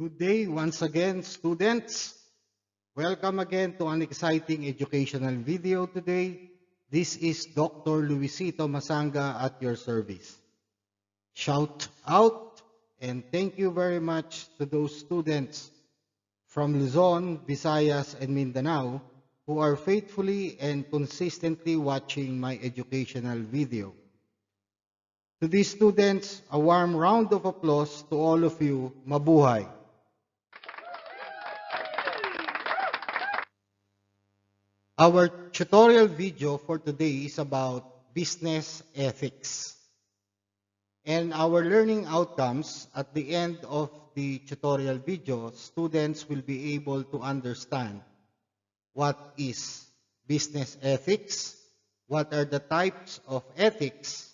Good day once again, students. Welcome again to an exciting educational video today. This is Dr. Luisito Masanga at your service. Shout out and thank you very much to those students from Luzon, Visayas, and Mindanao who are faithfully and consistently watching my educational video. To these students, a warm round of applause to all of you. Mabuhay! Our tutorial video for today is about business ethics. And our learning outcomes at the end of the tutorial video, students will be able to understand what is business ethics, what are the types of ethics,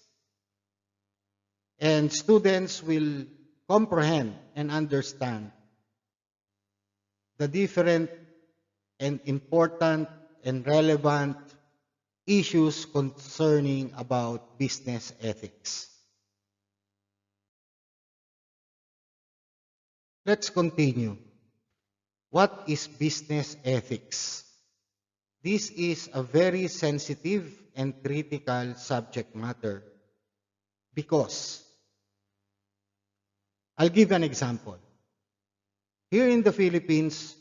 and students will comprehend and understand the different and important and relevant issues concerning about business ethics. Let's continue. What is business ethics? This is a very sensitive and critical subject matter because I'll give an example. Here in the Philippines,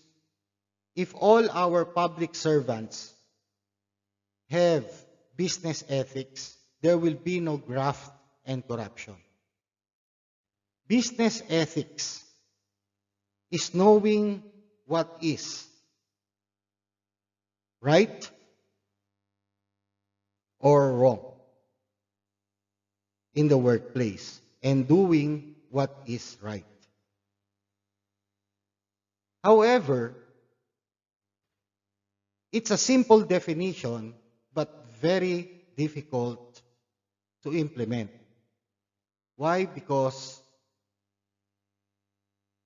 if all our public servants have business ethics, there will be no graft and corruption. Business ethics is knowing what is right or wrong in the workplace and doing what is right. However, it's a simple definition, but very difficult to implement. Why? Because,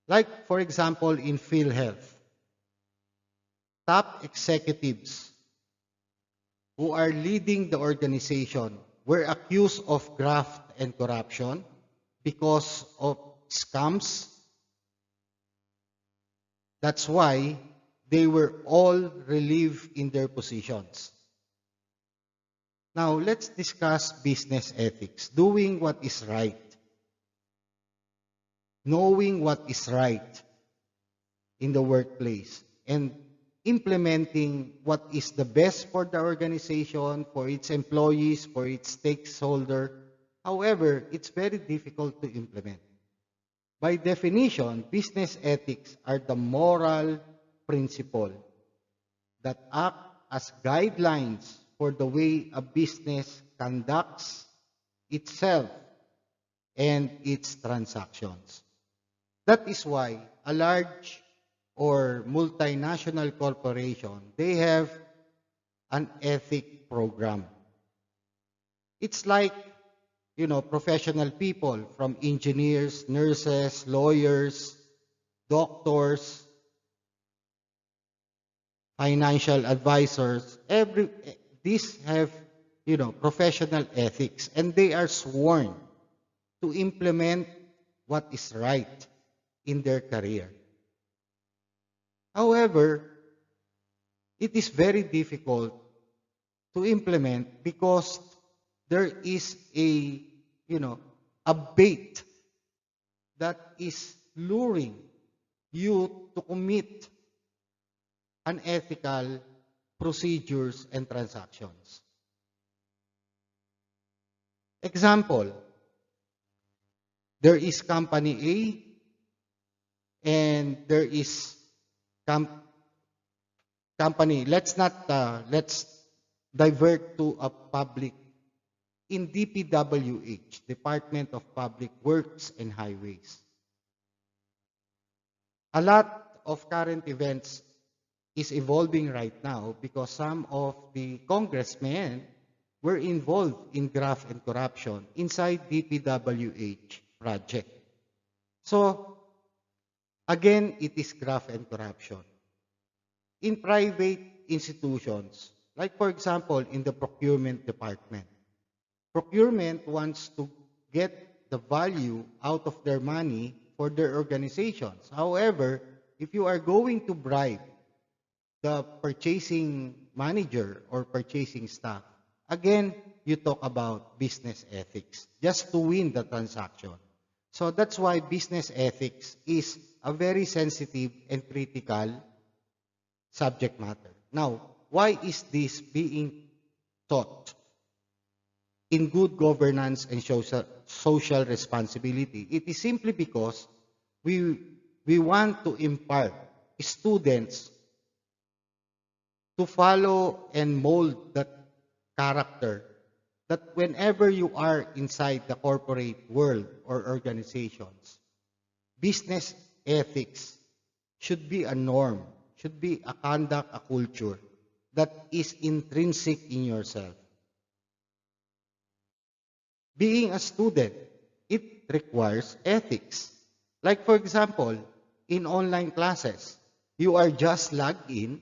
like for example, in PhilHealth, top executives who are leading the organization were accused of graft and corruption because of scams. That's why they were all relieved in their positions. Now, let's discuss business ethics, doing what is right, knowing what is right in the workplace, and implementing what is the best for the organization, for its employees, for its stakeholder. However, it's very difficult to implement. By definition, business ethics are the moral principle that act as guidelines for the way a business conducts itself and its transactions. That is why a large or multinational corporation, they have an ethic program. It's like, professional people from engineers, nurses, lawyers, doctors, financial advisors, these have, professional ethics, and they are sworn to implement what is right in their career. However, it is very difficult to implement because there is a bait that is luring you to commit unethical procedures and transactions. Example, there is company A and there is company, let's divert to a public in DPWH, Department of Public Works and Highways. A lot of current events is evolving right now because some of the congressmen were involved in graft and corruption inside DPWH project. So, again, it is graft and corruption. In private institutions, like for example, in the procurement department, procurement wants to get the value out of their money for their organizations. However, if you are going to bribe the purchasing manager or purchasing staff, again, you talk about business ethics just to win the transaction. So that's why business ethics is a very sensitive and critical subject matter. Now, why is this being taught in good governance and social responsibility? It is simply because we want to impart students to follow and mold that character, that whenever you are inside the corporate world or organizations, business ethics should be a norm, should be a conduct, a culture that is intrinsic in yourself. Being a student, it requires ethics. Like for example, in online classes, you are just logged in,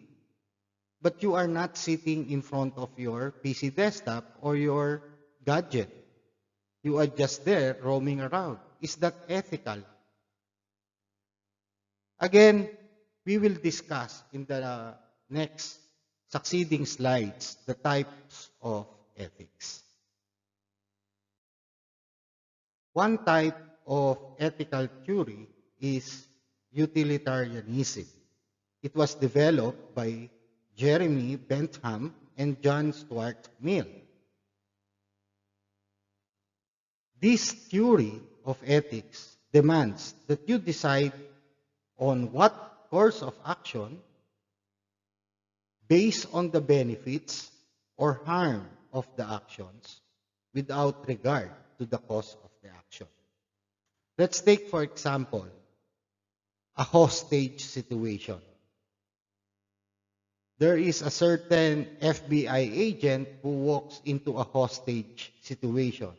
but you are not sitting in front of your PC desktop or your gadget. You are just there roaming around. Is that ethical? Again, we will discuss in the next succeeding slides the types of ethics. One type of ethical theory is utilitarianism. It was developed by Jeremy Bentham and John Stuart Mill. This theory of ethics demands that you decide on what course of action based on the benefits or harm of the actions without regard to the cause of the action. Let's take, for example, a hostage situation. There is a certain FBI agent who walks into a hostage situation.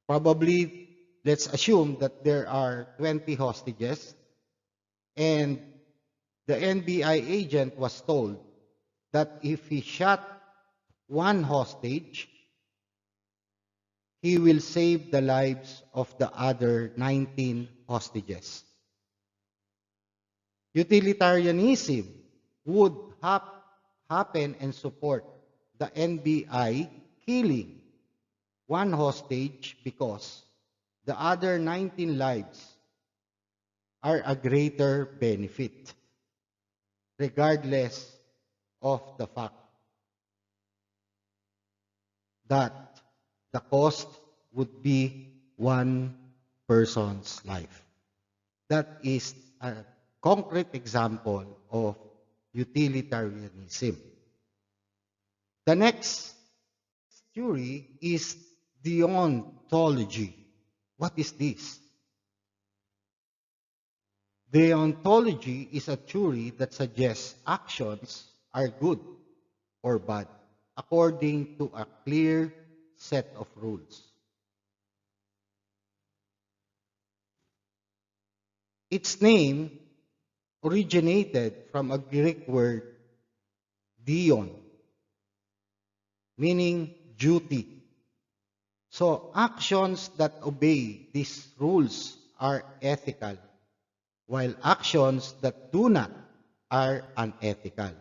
Probably, let's assume that there are 20 hostages, and the FBI agent was told that if he shot one hostage, he will save the lives of the other 19 hostages. Utilitarianism would happen and support the NBI killing one hostage because the other 19 lives are a greater benefit, regardless of the fact that the cost would be one person's life. That is a concrete example of utilitarianism. The next theory is deontology. What is this? Deontology is a theory that suggests actions are good or bad according to a clear set of rules. Its name originated from a Greek word, deon, meaning duty. So actions that obey these rules are ethical, while actions that do not are unethical.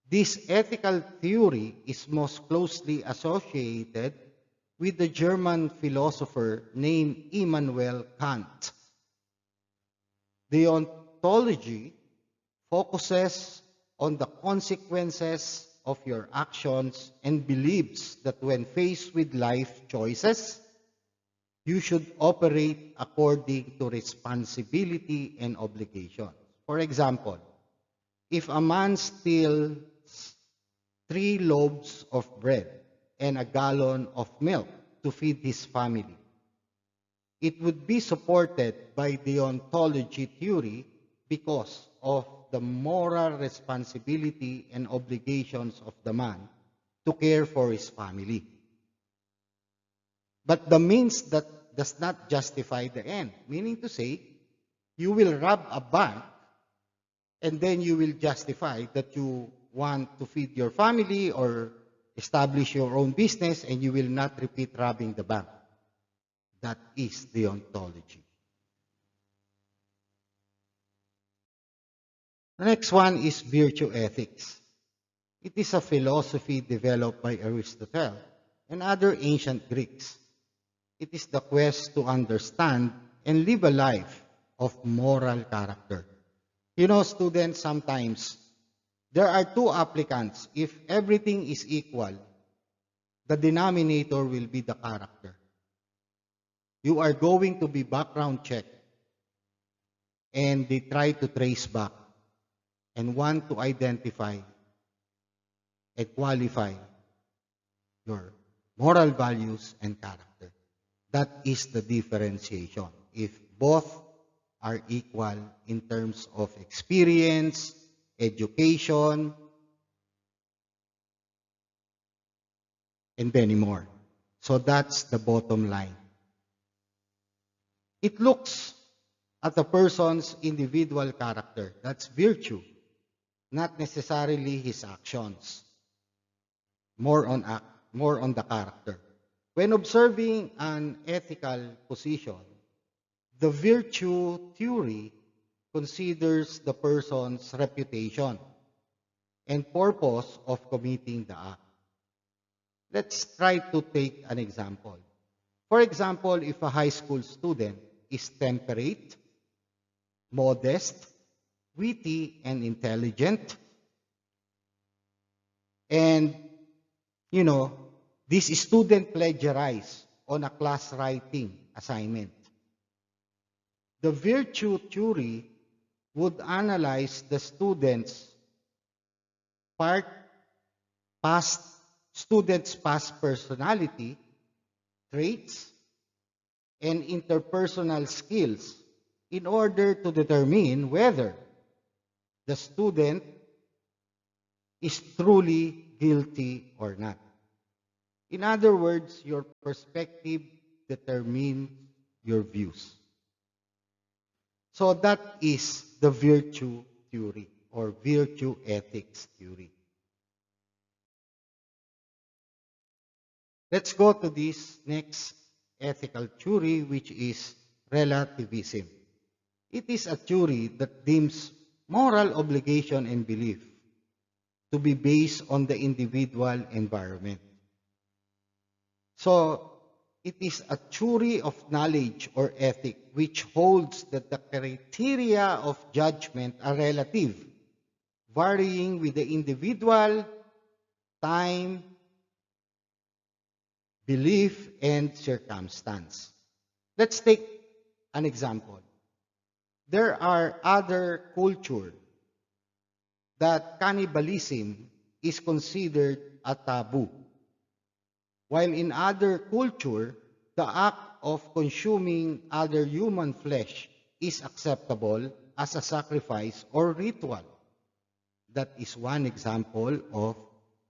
This ethical theory is most closely associated with the German philosopher named Immanuel Kant. Deontology focuses on the consequences of your actions and believes that when faced with life choices, you should operate according to responsibility and obligation. For example, if a man steals 3 loaves of bread and a gallon of milk to feed his family, it would be supported by deontology theory because of the moral responsibility and obligations of the man to care for his family. But the means that does not justify the end, meaning to say, you will rob a bank and then you will justify that you want to feed your family or establish your own business and you will not repeat robbing the bank. That is deontology. The next one is virtue ethics. It is a philosophy developed by Aristotle and other ancient Greeks. It is the quest to understand and live a life of moral character. You know, students, sometimes there are two applicants. If everything is equal, the denominator will be the character. You are going to be background checked, and they try to trace back and want to identify and qualify your moral values and character. That is the differentiation. If both are equal in terms of experience, education, and many more. So that's the bottom line. It looks at a person's individual character. That's virtue, not necessarily his actions. More on the character. When observing an ethical position, the virtue theory considers the person's reputation and purpose of committing the act. Let's try to take an example. For example, if a high school student is temperate, modest, witty, and intelligent, and this student plagiarized on a class writing assignment, the virtue theory would analyze the student's past personality, traits, and interpersonal skills in order to determine whether the student is truly guilty or not. In other words, your perspective determines your views. So that is the virtue theory or virtue ethics theory. Let's go to this next ethical theory, which is relativism. It is a theory that deems moral obligation and belief to be based on the individual environment. So, it is a theory of knowledge or ethic which holds that the criteria of judgment are relative, varying with the individual, time, belief, and circumstance. Let's take an example. There are other cultures that cannibalism is considered a taboo, while in other culture, the act of consuming other human flesh is acceptable as a sacrifice or ritual. That is one example of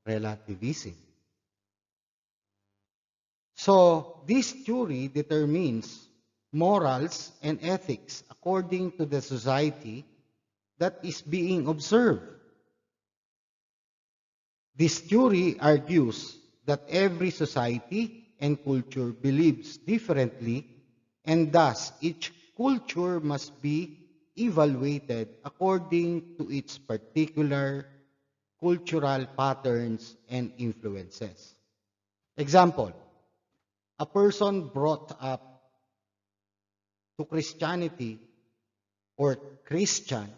relativism. So, this theory determines morals and ethics according to the society that is being observed. This theory argues that every society and culture believes differently, and thus each culture must be evaluated according to its particular cultural patterns and influences. Example, a person brought up to Christianity or Christian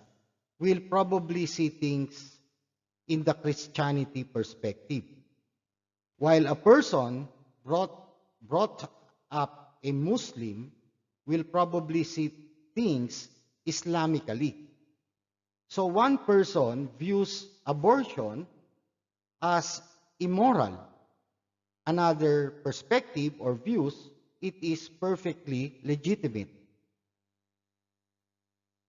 will probably see things in the Christianity perspective, while a person brought up a Muslim will probably see things Islamically. So one person views abortion as immoral. Another perspective or views it is perfectly legitimate.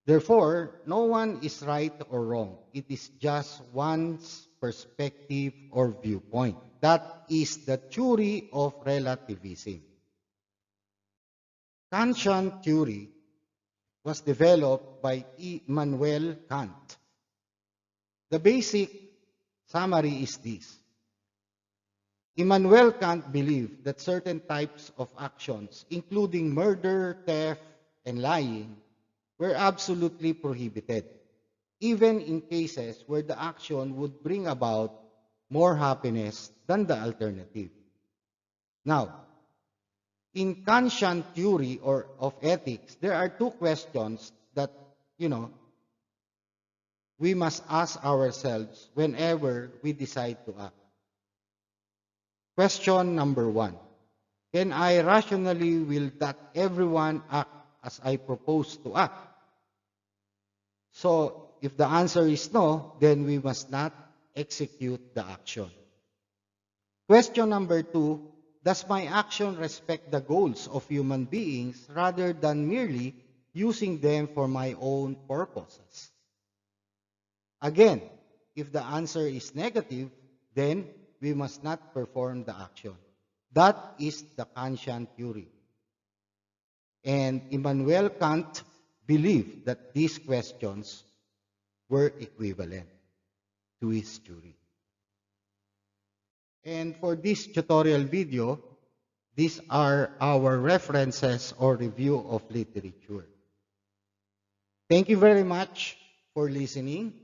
Therefore, no one is right or wrong. It is just one's perspective or viewpoint. That is the theory of relativism. Kantian theory was developed by Immanuel Kant. The basic summary is this. Immanuel Kant believed that certain types of actions, including murder, theft, and lying, were absolutely prohibited. even in cases where the action would bring about more happiness than the alternative. Now, in Kantian theory or of ethics, there are two questions that, you know, we must ask ourselves whenever we decide to act. Question number one: can I rationally will that everyone act as I propose to act? So, if the answer is no, then we must not execute the action. Question number two: does my action respect the goals of human beings rather than merely using them for my own purposes? Again, if the answer is negative, then we must not perform the action. That is the Kantian theory. And Immanuel Kant believed that these questions were equivalent to his theory. And for this tutorial video, these are our references or review of literature. Thank you very much for listening.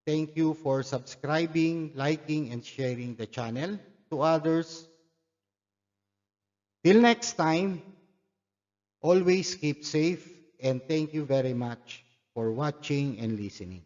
Thank you for subscribing, liking, and sharing the channel to others. Till next time, always keep safe, and thank you very much for watching and listening.